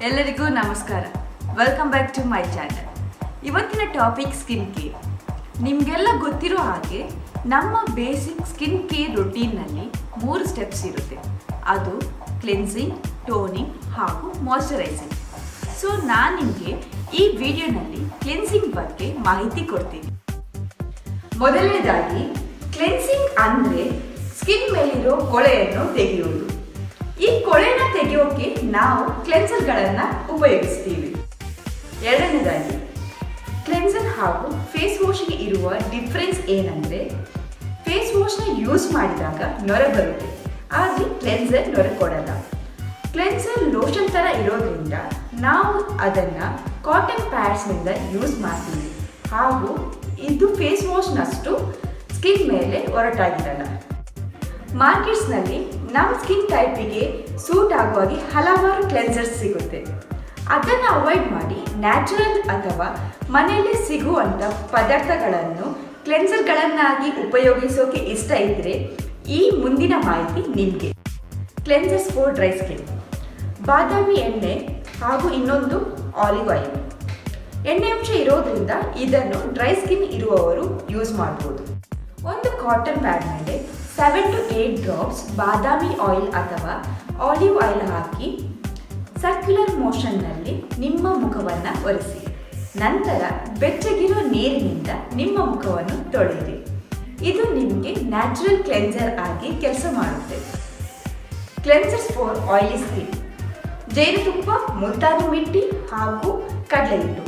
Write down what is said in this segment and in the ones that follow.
ಎಲ್ಲರಿಗೂ ನಮಸ್ಕಾರ. Welcome back to my channel. ಇವತ್ತಿನ ಟಾಪಿಕ್ ಸ್ಕಿನ್ ಕೇರ್. ನಿಮಗೆಲ್ಲ ಗೊತ್ತಿರೋ ಹಾಗೆ ನಮ್ಮ ಬೇಸಿಕ್ ಸ್ಕಿನ್ ಕೇರ್ ರೊಟೀನ್ನಲ್ಲಿ 3 ಸ್ಟೆಪ್ಸ್ ಇರುತ್ತೆ. ಅದು ಕ್ಲೆನ್ಸಿಂಗ್, ಟೋನಿಂಗ್ ಹಾಗೂ ಮಾಯ್ಶ್ಚರೈಸಿಂಗ್. ಸೊ ನಾನು ನಿಮಗೆ ಈ ವಿಡಿಯೋನಲ್ಲಿ ಕ್ಲೆನ್ಸಿಂಗ್ ಬಗ್ಗೆ ಮಾಹಿತಿ ಕೊಡ್ತೀನಿ. ಮೊದಲನೇದಾಗಿ ಕ್ಲೆನ್ಸಿಂಗ್ ಅಂದರೆ ಸ್ಕಿನ್ ಮೇಲಿರೋ ಕೊಳೆಯನ್ನು ತೆಗೆಯುವುದು. ಈ ಕೊಳೆನ ತೆಗೆಯೋಕೆ ನಾವು ಕ್ಲೆನ್ಸರ್ಗಳನ್ನು ಉಪಯೋಗಿಸ್ತೀವಿ. ಎರಡನೇದಾಗಿ ಕ್ಲೆನ್ಸರ್ ಹಾಗೂ ಫೇಸ್ ವಾಶ್ಗೆ ಇರುವ ಡಿಫ್ರೆನ್ಸ್ ಏನಂದರೆ, ಫೇಸ್ ವಾಶ್ನ ಯೂಸ್ ಮಾಡಿದಾಗ ನೊರೆ ಬರುತ್ತೆ, ಆದರೆ ಕ್ಲೆನ್ಸರ್ ನೊರೆ ಕೊಡಲ್ಲ. ಕ್ಲೆನ್ಸರ್ ಲೋಷನ್ ಥರ ಇರೋದ್ರಿಂದ ನಾವು ಅದನ್ನು ಕಾಟನ್ ಪ್ಯಾಡ್ಸ್ನಿಂದ ಯೂಸ್ ಮಾಡ್ತೀವಿ ಹಾಗೂ ಇದು ಫೇಸ್ ವಾಶ್ನಷ್ಟು ಸ್ಕಿನ್ ಮೇಲೆ ಒರಟಾಗಿರಲ್ಲ. ಮಾರ್ಕೆಟ್ಸ್ನಲ್ಲಿ ನಮ್ಮ ಸ್ಕಿನ್ ಟೈಪಿಗೆ ಸೂಟ್ ಆಗುವಾಗೆ ಹಲವಾರು ಕ್ಲೆನ್ಸರ್ಸ್ ಸಿಗುತ್ತೆ. ಅದನ್ನು ಅವಾಯ್ಡ್ ಮಾಡಿ ನ್ಯಾಚುರಲ್ ಅಥವಾ ಮನೆಯಲ್ಲೇ ಸಿಗುವಂಥ ಪದಾರ್ಥಗಳನ್ನು ಕ್ಲೆನ್ಸರ್ಗಳನ್ನಾಗಿ ಉಪಯೋಗಿಸೋಕೆ ಇಷ್ಟ ಇದ್ದರೆ ಈ ಮುಂದಿನ ಮಾಹಿತಿ ನಿಮಗೆ. ಕ್ಲೆನ್ಸರ್ಸ್ ಫಾರ್ ಡ್ರೈ ಸ್ಕಿನ್: ಬಾದಾಮಿ ಎಣ್ಣೆ ಹಾಗೂ ಇನ್ನೊಂದು ಆಲಿವ್ ಆಯಿಲ್. ಎಣ್ಣೆ ಅಂಶ ಇರೋದ್ರಿಂದ ಇದನ್ನು ಡ್ರೈ ಸ್ಕಿನ್ ಇರುವವರು ಯೂಸ್ ಮಾಡ್ಬೋದು. ಒಂದು ಕಾಟನ್ ಪ್ಯಾಡ್ ಮೇಲೆ 7 to 8 ಡ್ರಾಪ್ಸ್ ಬಾದಾಮಿ ಆಯಿಲ್ ಅಥವಾ ಆಲಿವ್ ಆಯಿಲ್ ಹಾಕಿ ಸರ್ಕ್ಯುಲರ್ ಮೋಷನ್ನಲ್ಲಿ ನಿಮ್ಮ ಮುಖವನ್ನು ಒರೆಸಿ. ನಂತರ ಬೆಚ್ಚಗಿರೋ ನೀರಿನಿಂದ ನಿಮ್ಮ ಮುಖವನ್ನು ತೊಳೆಯಿರಿ. ಇದು ನಿಮಗೆ ನ್ಯಾಚುರಲ್ ಕ್ಲೆನ್ಸರ್ ಆಗಿ ಕೆಲಸ ಮಾಡುತ್ತೆ. ಕ್ಲೆನ್ಸರ್ಸ್ ಫಾರ್ ಆಯಿಲಿ ಸ್ಕಿನ್: ಜೇನುತುಪ್ಪ, ಮುಲ್ತಾನಿ ಮಿಟ್ಟಿ ಹಾಗೂ ಕಡಲೆ ಹಿಟ್ಟು.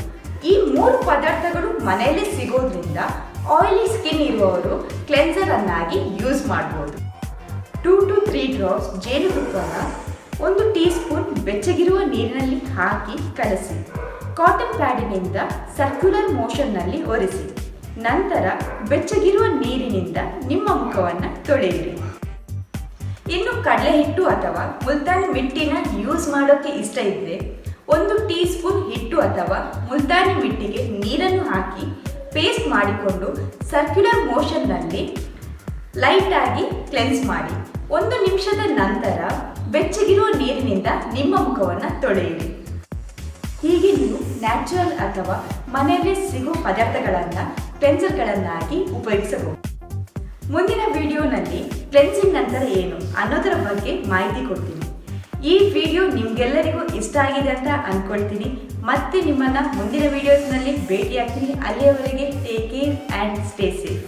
ಈ 3 ಪದಾರ್ಥಗಳು ಮನೆಯಲ್ಲೇ ಸಿಗೋದ್ರಿಂದ ಆಯಿಲಿ ಸ್ಕಿನ್ ಇರುವವರು ಕ್ಲೆನ್ಸರ್ ಅನ್ನಾಗಿ ಯೂಸ್ ಮಾಡ್ಬೋದು. 2 to 3 ಡ್ರಾಪ್ಸ್ ಜೇನುತುಪ್ಪನ 1 ಟೀ ಸ್ಪೂನ್ ಬೆಚ್ಚಗಿರುವ ನೀರಿನಲ್ಲಿ ಹಾಕಿ ಕಲಸಿ ಕಾಟನ್ ಪ್ಯಾಡಿನಿಂದ ಸರ್ಕ್ಯುಲರ್ ಮೋಷನ್ನಲ್ಲಿ ಒರೆಸಿ. ನಂತರ ಬೆಚ್ಚಗಿರುವ ನೀರಿನಿಂದ ನಿಮ್ಮ ಮುಖವನ್ನು ತೊಳೆಯಿರಿ. ಇನ್ನು ಕಡಲೆ ಹಿಟ್ಟು ಅಥವಾ ಮುಲ್ತಾನಿ ಮಿಟ್ಟಿನ ಯೂಸ್ ಮಾಡೋಕ್ಕೆ ಇಷ್ಟ ಇದ್ದರೆ 1 ಟೀ ಸ್ಪೂನ್ ಹಿಟ್ಟು ಅಥವಾ ಮುಲ್ತಾನಿ ಮಿಟ್ಟಿಗೆ ನೀರನ್ನು ಹಾಕಿ ಪೇಸ್ಟ್ ಮಾಡಿಕೊಂಡು ಸರ್ಕ್ಯುಲರ್ ಮೋಷನ್ನಲ್ಲಿ ಲೈಟಾಗಿ ಕ್ಲೆನ್ಸ್ ಮಾಡಿ 1 ನಿಮಿಷದ ನಂತರ ಬೆಚ್ಚಗಿರುವ ನೀರಿನಿಂದ ನಿಮ್ಮ ಮುಖವನ್ನು ತೊಳೆಯಿರಿ. ಹೀಗೆ ನೀವು ನ್ಯಾಚುರಲ್ ಅಥವಾ ಮನೆಯಲ್ಲೇ ಸಿಗೋ ಪದಾರ್ಥಗಳನ್ನು ಕ್ಲೆನ್ಸರ್ಗಳನ್ನಾಗಿ ಉಪಯೋಗಿಸಬಹುದು. ಮುಂದಿನ ವಿಡಿಯೋನಲ್ಲಿ ಕ್ಲೆನ್ಸಿಂಗ್ ನಂತರ ಏನು ಅನ್ನೋದರ ಬಗ್ಗೆ ಮಾಹಿತಿ ಕೊಡ್ತೀನಿ. ಈ ವಿಡಿಯೋ ನಿಮಗೆಲ್ಲರಿಗೂ ಇಷ್ಟ ಆಗಿದೆ ಅಂತ ಅಂದ್ಕೊಳ್ತೀನಿ. ಮತ್ತೆ ನಿಮ್ಮನ್ನು ಮುಂದಿನ ವಿಡಿಯೋಸ್ನಲ್ಲಿ ಭೇಟಿ ಆಗ್ತೀನಿ. ಅಲ್ಲಿಯವರೆಗೆ take care and stay safe.